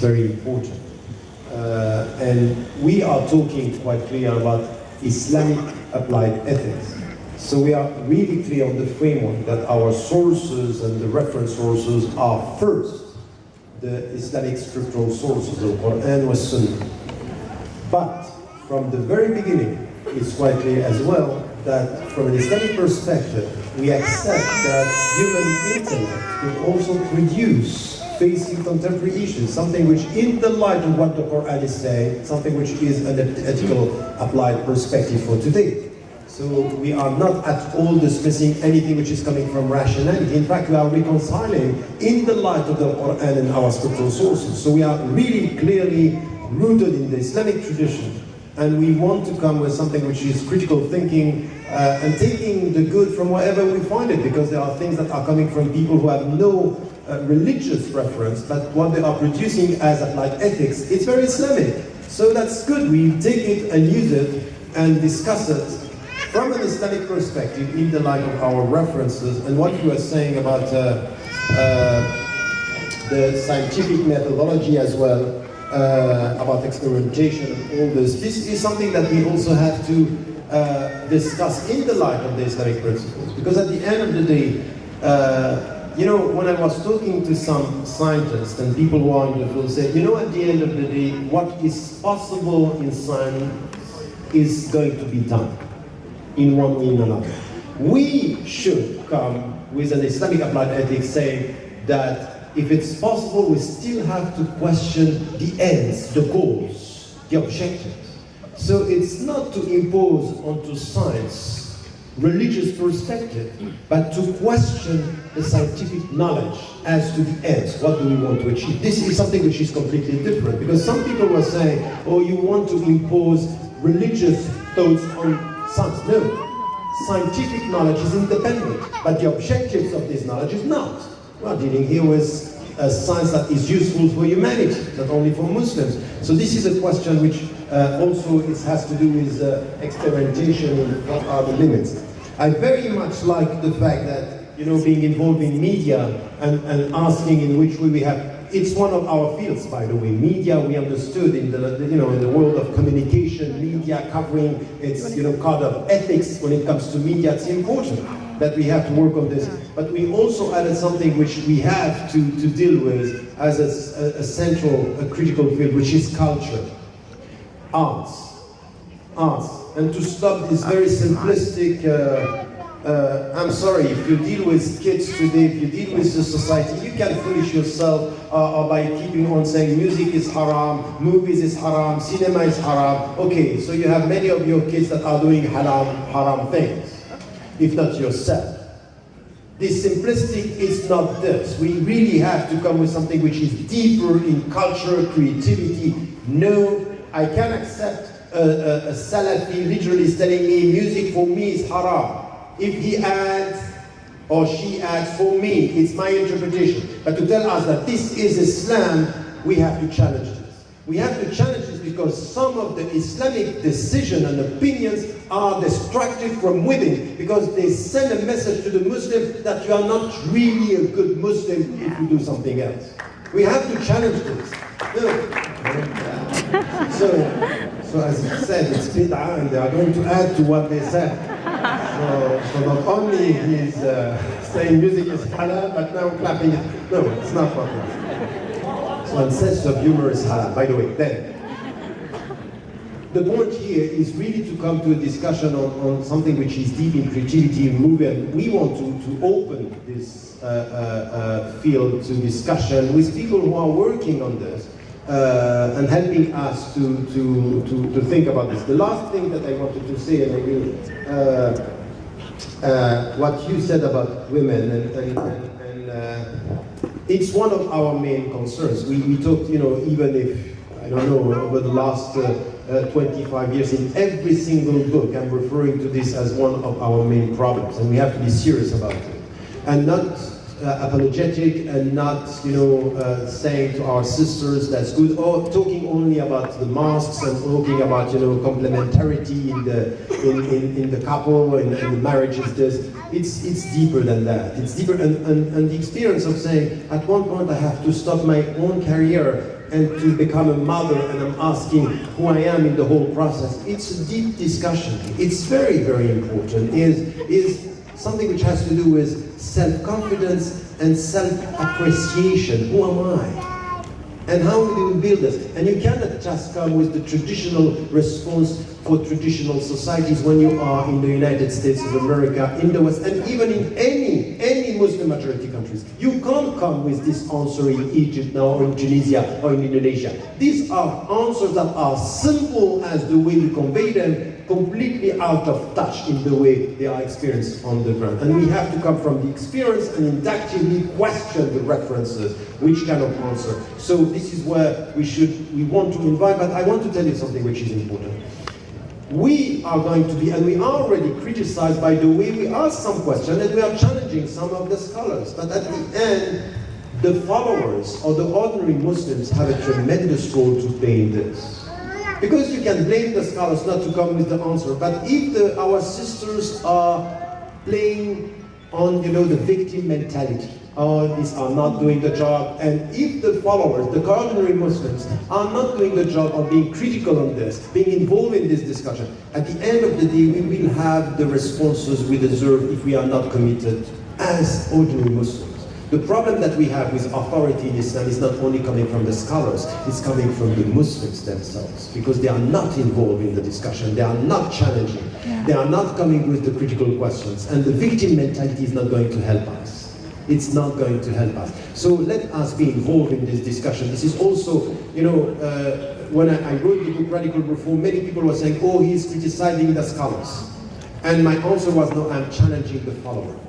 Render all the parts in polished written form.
very important. And we are talking quite clear about Islamic applied ethics. So we are really clear on the framework that our sources and the reference sources are first the Islamic scriptural sources, the Quran was Sunnah. But from the very beginning, it's quite clear as well that from an Islamic perspective, we accept that human intellect could also produce facing contemporary issues, something which in the light of what the Quran is saying, something which is an ethical applied perspective for today. So we are not at all dismissing anything which is coming from rationality. In fact, we are reconciling in the light of the Quran and our scriptural sources. So we are really clearly rooted in the Islamic tradition, and we want to come with something which is critical thinking and taking the good from wherever we find it, because there are things that are coming from people who have no religious reference, but what they are producing as applied ethics, it's very Islamic. So that's good. We take it and use it and discuss it from an Islamic perspective in the light of our references. And what you were saying about the scientific methodology as well, about experimentation and all this is something that we also have to discuss in the light of the Islamic principles. Because at the end of the day, you know, when I was talking to some scientists and people who are in the field say, you know, at the end of the day, what is possible in science is going to be done in one way or another. We should come with an Islamic applied ethics saying that if it's possible, we still have to question the ends, the goals, the objectives. So it's not to impose onto science religious perspective, but to question the scientific knowledge as to the ends. What do we want to achieve? This is something which is completely different, because some people were saying, oh, you want to impose religious thoughts on science. No, scientific knowledge is independent, but the objectives of this knowledge is not. We are dealing here with a science that is useful for humanity, not only for Muslims. So this is a question which also has to do with experimentation and what are the limits. I very much like the fact that, you know, being involved in media and asking in which way we have. It's one of our fields, by the way. Media, we understood in the in the world of communication, media covering its code of ethics when it comes to media. It's important that we have to work on this. But we also added something which we have to deal with as a central, a critical field, which is culture, arts. And to stop this very simplistic, I'm sorry, if you deal with kids today, if you deal with the society, you can foolish yourself by keeping on saying music is haram, movies is haram, cinema is haram. Okay, so you have many of your kids that are doing haram things, if not yourself. This simplistic is not this. We really have to come with something which is deeper in culture, creativity. No, I can accept a Salafi literally telling me music for me is haram. If he adds or she adds, for me, it's my interpretation. But to tell us that this is Islam, we have to challenge this. We have to challenge this because some of the Islamic decisions and opinions are destructive from within, because they send a message to the Muslim that you are not really a good Muslim if you do something else. We have to challenge this. So as you said, it's bid'ah, and they are going to add to what they said. So not only he's saying music is halal, but now clapping it. No, it's not what. So and sense of humor is halal, by the way. Then, the point here is really to come to a discussion on something which is deep in creativity and movement. We want to open this field to discussion with people who are working on this. And helping us to think about this. The last thing that I wanted to say, and I will, what you said about women, and it's one of our main concerns. We talked, even if, I don't know, over the last 25 years, in every single book, I'm referring to this as one of our main problems, and we have to be serious about it. And not apologetic and not, saying to our sisters that's good, or talking only about the masks and talking about, complementarity in the couple and the marriages. It's deeper than that. It's deeper, and the experience of saying, at one point I have to stop my own career and to become a mother, and I'm asking who I am in the whole process. It's a deep discussion. It's very, very important. Is something which has to do with self-confidence and self-appreciation. Who am I? And how do we build this? And you cannot just come with the traditional response for traditional societies when you are in the United States of America, in the West, and even in any Muslim majority countries. You can't come with this answer in Egypt now, or in Tunisia, or in Indonesia. These are answers that are simple as the way you convey them, completely out of touch in the way they are experienced on the ground. And we have to come from the experience and inductively question the references, which kind of answer. So this is where we want to invite, but I want to tell you something which is important. We are going to be, and we are already criticized by the way we ask some questions, and we are challenging some of the scholars. But at the end, the followers or the ordinary Muslims have a tremendous role to play in this. Because you can blame the scholars not to come with the answer, but if our sisters are playing on, the victim mentality, these are not doing the job, and if the followers, the ordinary Muslims, are not doing the job of being critical on this, being involved in this discussion, at the end of the day, we will have the responses we deserve if we are not committed as ordinary Muslims. The problem that we have with authority in Islam is not only coming from the scholars, it's coming from the Muslims themselves, because they are not involved in the discussion, they are not challenging, they are not coming with the critical questions, and the victim mentality is not going to help us. It's not going to help us. So let us be involved in this discussion. This is also, when I wrote the book Radical Reform, many people were saying, oh, he's criticizing the scholars. And my answer was, no, I'm challenging the followers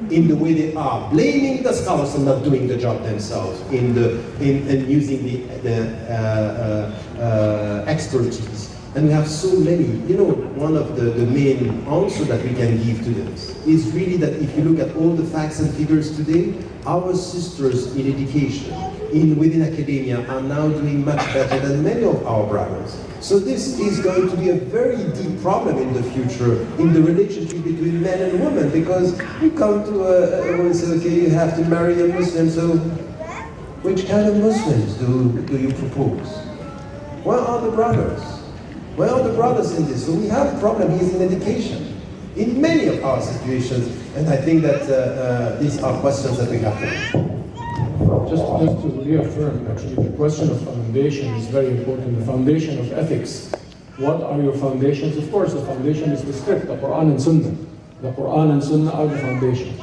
in the way they are, blaming the scholars and not doing the job themselves in using the expertise. And we have so many. One of the main answers that we can give to this is really that if you look at all the facts and figures today, our sisters in education, within academia, are now doing much better than many of our brothers. So this is going to be a very deep problem in the future in the relationship between men and women, because we come to a woman and say, okay, you have to marry a Muslim, so which kind of Muslims do you propose? Where are the brothers? Where are the brothers in this? So we have a problem here in education, in many of our situations, and I think that these are questions that we have to. Just to reaffirm, actually, the question of foundation is very important. The foundation of ethics. What are your foundations? Of course, the foundation is the script, the Quran and Sunnah. The Quran and Sunnah are the foundation.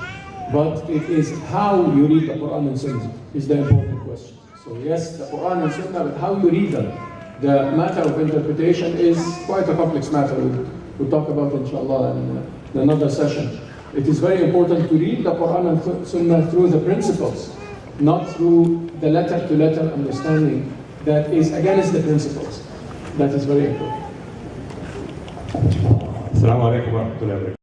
But it is how you read the Quran and Sunnah is the important question. So yes, the Quran and Sunnah, but how you read them. The matter of interpretation is quite a complex matter. We'll talk about it, inshallah, in another session. It is very important to read the Quran and Sunnah through the principles, not through the letter-to-letter understanding that is against the principles. That is very important. Assalamu alaikum wa rahmatullahi wa barakatuh.